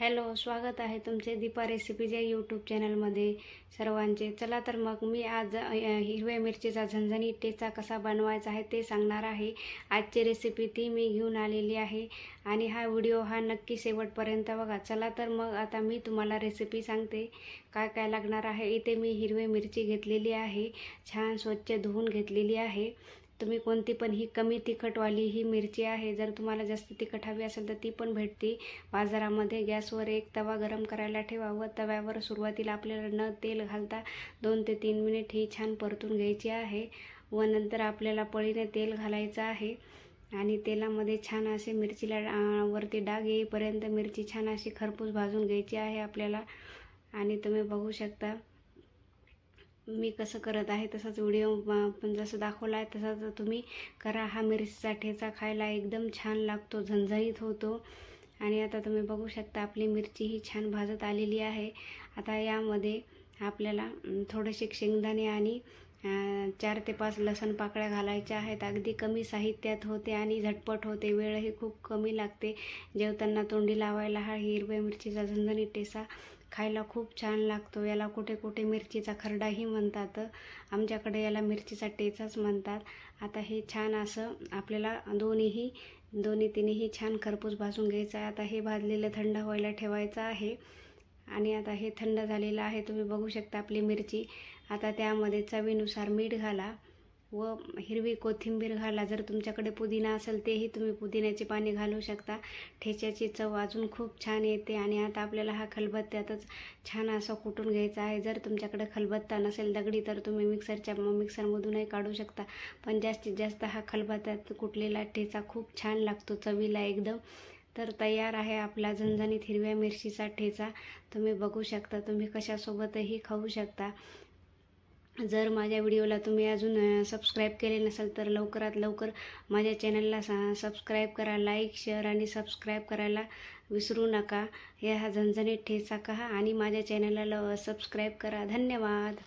Hello, स्वागत आहे तुमचे दीपा रेसिपीज या यूट्यूब चॅनलमध्ये सर्वांचे। चला तर मग मी आज हिरव्या मिरचीचा झणझणीत ठेचा कसा बनवायचा आहे ते सांगणार आहे। आजची रेसिपी ती मी घेऊन आलेली आहे आणि हा व्हिडिओ नक्की शेवटपर्यंत बघा। चला तर मग आता मी तुम्हाला रेसिपी सांगते काय काय लागणार आहे। इथे मी हिरवी मिरची घेतलेली आहे, छान स्वच्छ धुवून घेतलेली आहे। तुम्ही कोणती पण ही कमी तिखटवाली ही मिरची आहे, जर तुम्हाला जास्त तिखट हवी असेल तर ती पण भेटते बाजारामध्ये। गॅसवर एक तवा गरम करायला ठेवा व तव्यावर सुरुवातीला आपल्याला न तेल घालता 2 ते 3 मिनिट ही छान परतून घ्यायची आहे व नंतर आपल्याला पळीने तेल घालायचं आहे आणि तेलामध्ये छान असे मिरचीला वरती डाग येईपर्यंत मिरची छान अशी खरपूस भाजून घ्यायची आहे आपल्याला। आणि तुम्ही बघू शकता मी कसं करत आहे, तसाच व्हिडिओ पण जसं दाखवला आहे तसाच तुम्ही करा। हा मिरचीचा ठेचा खायला एकदम छान लागतो, झणझणीत होतो। आणि आता तुम्ही बघू शकता आपली मिरची ही छान भाजत आलेली आहे। आता यामध्ये आपल्याला थोडेसे शेंगदाणे आणि 4 ते 5 लसण पाकळ्या घालायच्या आहेत। अगदी कमी साहित्यात होते आणि झटपट होते, वेळही खूप कमी लागते। जेवताना तोंडी लावायला हा हिरव्या मिरचीचा झणझणीत ठेचा खायला खूप छान लागतो। याला कुठे कुठे मिरचीचा खरडाही म्हणतात, आमच्याकडे याला मिरचीचा ठेचाच म्हणतात। आता हे छान असं आपल्याला दोन्ही तिन्ही छान खरपूस भाजून घ्यायचं आहे। आता हे भाजलेलं थंड व्हायला ठेवायचं आहे आणि आता हे थंड झालेलं आहे। तुम्ही बघू शकता आपली मिरची। आता त्यामध्ये चवीनुसार मीठ घाला व हिरवी कोथिंबीर घाला। जर तुमच्याकडे पुदिना असेल तेही तुम्ही पुदिन्याची पाने घालू शकता, ठेच्याची चव अजून खूप छान येते। आणि आता आपल्याला हा खलबत्त्यातच छान असं कुटून घ्यायचा आहे। जर तुमच्याकडे खलबत्ता नसेल दगडी तर तुम्ही मिक्सरमधूनही काढू शकता, पण जास्तीत जास्त हा खलबत्त्यात कुटलेला ठेचा खूप छान लागतो चवीला एकदम। तर तयार आहे आपला झणझणीत हिरव्या मिरचीचा ठेचा। तुम्ही बघू शकता, तुम्ही कशासोबतही खाऊ शकता। जर माझ्या व्हिडिओला तुम्ही अजून सबस्क्राईब केले नसेल तर लवकरात लवकर माझ्या चॅनलला सबस्क्राईब करा, लाईक शेअर आणि सबस्क्राईब करायला विसरू नका। हा झणझणीत ठेचा खा आणि माझ्या चॅनलला सबस्क्राईब करा। धन्यवाद।